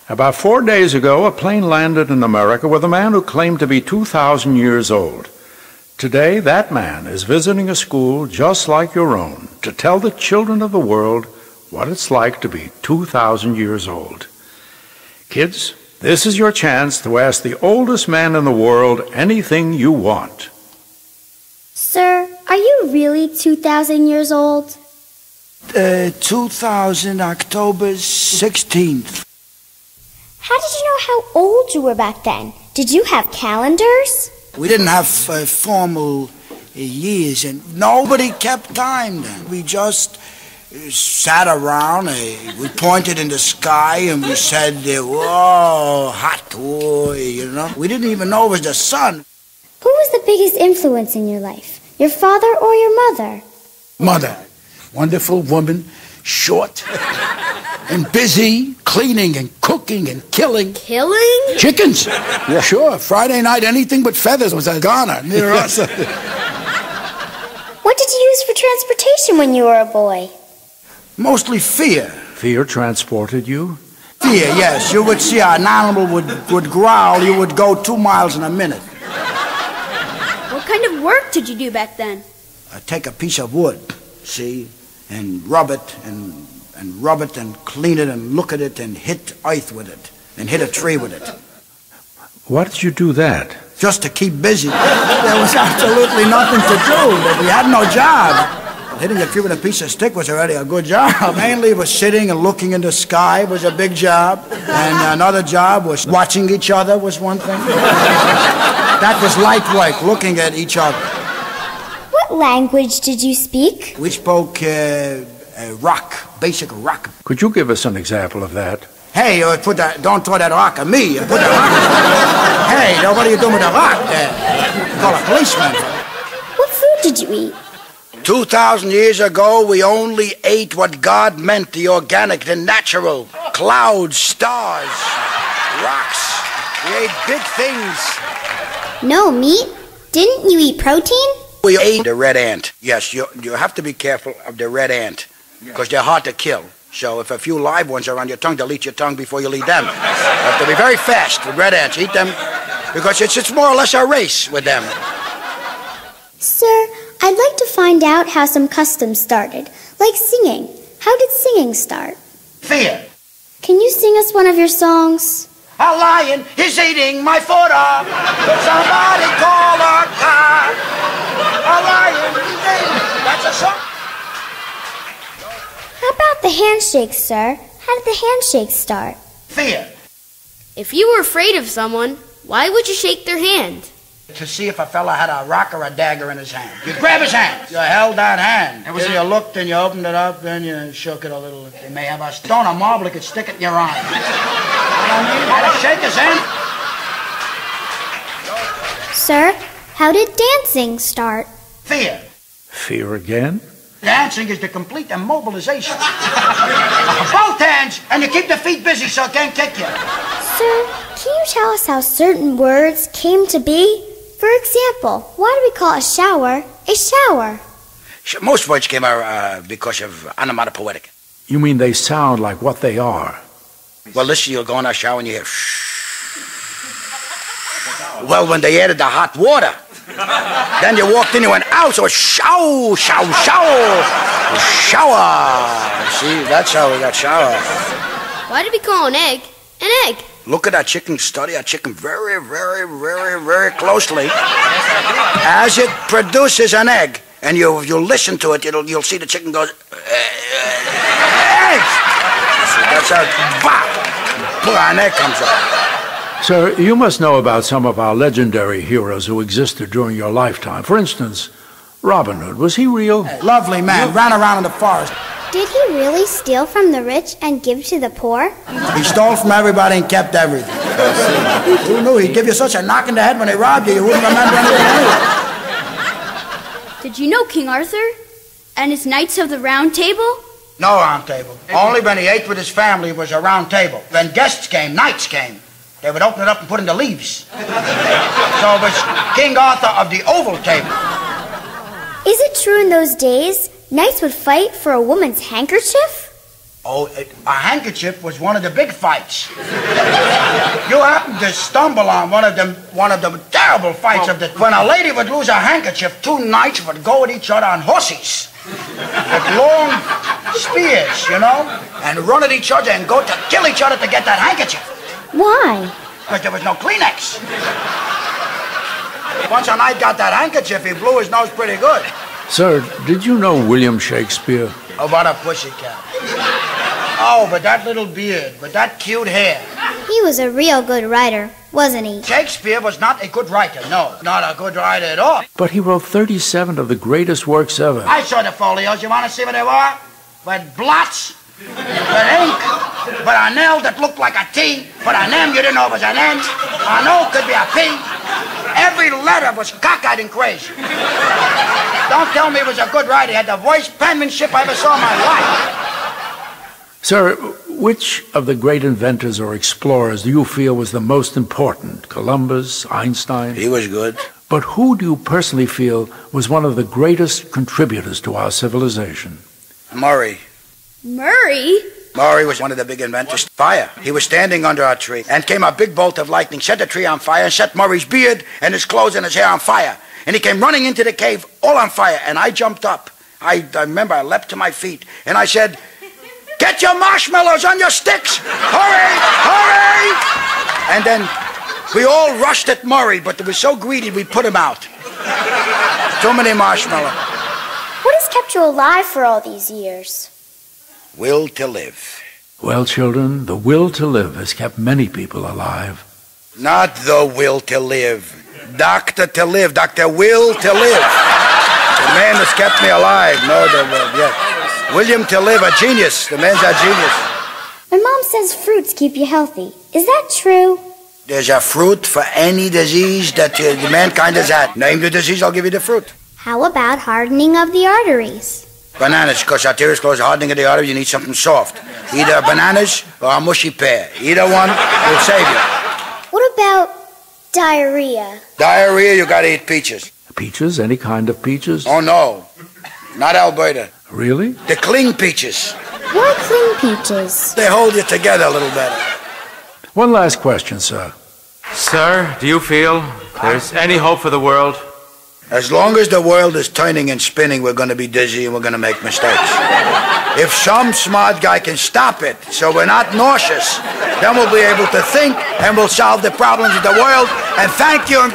About 4 days ago, a plane landed in America with a man who claimed to be 2,000 years old. Today, that man is visiting a school just like your own to tell the children of the world what it's like to be 2,000 years old. Kids, this is your chance to ask the oldest man in the world anything you want. Sir, are you really 2,000 years old? 2000, October 16th. How did you know how old you were back then? Did you have calendars? We didn't have formal years, and nobody kept time then. We just sat around, we pointed in the sky, and we said, whoa, hot, whoa, you know. We didn't even know it was the sun. Who was the biggest influence in your life? Your father or your mother? Mother. Wonderful woman, short and busy, cleaning and cooking and killing. Killing? Chickens. Yeah. Sure. Friday night, anything but feathers was a goner near us. What did you use for transportation when you were a boy? Mostly fear. Fear transported you? Fear, yes. You would see an animal would growl, you would go 2 miles in a minute. What kind of work did you do back then? I'd take a piece of wood, see, and rub it and clean it and look at it and hit earth with it and hit a tree with it. Why did you do that? Just to keep busy. There was absolutely nothing to do. We had no job. Hitting a tree with a piece of stick was already a good job. Mainly it was sitting and looking in the sky was a big job. And another job was watching each other was one thing. That was light work, looking at each other. What language did you speak? We spoke rock, basic rock. Could you give us an example of that? Hey, don't throw that rock at me. Put that rock. Hey, what are you doing with the rock there? Call a policeman. What food did you eat? 2,000 years ago, we only ate what God meant, the organic, the natural. Clouds, stars, rocks. We ate big things. No meat? Didn't you eat protein? We ate the red ant. Yes, you have to be careful of the red ant because they're hard to kill. So if a few live ones are on your tongue, they'll eat your tongue before you'll eat them. You have to be very fast with red ants. Eat them because it's more or less a race with them. Sir, I'd like to find out how some customs started, like singing. How did singing start? Fear. Can you sing us one of your songs? A lion is eating my foot off. Somebody call a car. A lion is eating. That's a song. How about the handshake, sir? How did the handshake start? Fear. If you were afraid of someone, why would you shake their hand? To see if a fella had a rock or a dagger in his hand. You grab his hand. You held that hand. Then you looked and you opened it up, then you shook it a little. They may have a stone or marble, you could stick it in your eye. You had to shake his hand. Sir, how did dancing start? Fear. Fear again? Dancing is the complete immobilization. Both hands, and you keep the feet busy so it can't kick you. Sir, can you tell us how certain words came to be? For example, why do we call a shower a shower? Most words came out because of onomatopoetic. You mean they sound like what they are? Well, listen, you'll go in a shower and you hear shh. Well, when they added the hot water, then you walked in and went, ow, so show, show, show, shower. See, that's how we got shower. Why did we call an egg an egg? Look at that chicken, study that chicken very, very, very, very closely. As it produces an egg, and you listen to it, you'll see the chicken goes, eggs! That's how, an egg comes up. Sir, you must know about some of our legendary heroes who existed during your lifetime. For instance, Robin Hood. Was he real? Lovely man, ran around in the forest. Did he really steal from the rich and give to the poor? He stole from everybody and kept everything. Who knew? He'd give you such a knock in the head when they robbed you, you wouldn't remember anything anyway. Did you know King Arthur and his Knights of the Round Table? No round table. Only when he ate with his family was a round table. When guests came, knights came, they would open it up and put in the leaves. So it was King Arthur of the Oval Table. Is it true in those days, knights would fight for a woman's handkerchief? Oh, a handkerchief was one of the big fights. You happened to stumble on one of the terrible fights of the... When a lady would lose a handkerchief, two knights would go at each other on horses with long spears, you know, and run at each other and go to kill each other to get that handkerchief. Why? Because there was no Kleenex. Once a knight got that handkerchief, he blew his nose pretty good. Sir, did you know William Shakespeare? Oh, what a pussycat. Oh, but that little beard, with that cute hair. He was a real good writer, wasn't he? Shakespeare was not a good writer, no. Not a good writer at all. But he wrote 37 of the greatest works ever. I saw the folios. You want to see what they were? With blots, with ink, with a nail that looked like a T, but an M you didn't know was an N. An O could be a P. Every letter was cockeyed and crazy. Don't tell me he was a good writer. He had the worst penmanship I ever saw in my life. Sir, which of the great inventors or explorers do you feel was the most important? Columbus, Einstein? He was good. But who do you personally feel was one of the greatest contributors to our civilization? Murray. Murray? Murray was one of the big inventors. Fire. He was standing under a tree, and came a big bolt of lightning, set the tree on fire, and set Murray's beard and his clothes and his hair on fire. And he came running into the cave, all on fire, and I jumped up. I remember I leapt to my feet, and I said, "Get your marshmallows on your sticks! Hurry! Hurry!" And then we all rushed at Murray, but they were so greedy we put him out. Too many marshmallows. What has kept you alive for all these years? Will to live. Well, children, the will to live has kept many people alive. Not the will to live. Doctor to live. Dr. Will to live. The man that's kept me alive. No, the will, yes. William to live, a genius. The man's a genius. My mom says fruits keep you healthy. Is that true? There's a fruit for any disease that mankind has had. Name the disease, I'll give you the fruit. How about hardening of the arteries? Bananas, because arteriosclerosis, hardening of the artery, you need something soft. Either bananas or a mushy pear. Either one will save you. What about diarrhea? Diarrhea, you gotta eat peaches. Peaches? Any kind of peaches? Oh, no. Not Alberta. Really? The cling peaches. Why cling peaches? They hold you together a little better. One last question, sir. Sir, do you feel there's any hope for the world? As long as the world is turning and spinning, we're going to be dizzy and we're going to make mistakes. If some smart guy can stop it so we're not nauseous, then we'll be able to think and we'll solve the problems of the world. And thank you.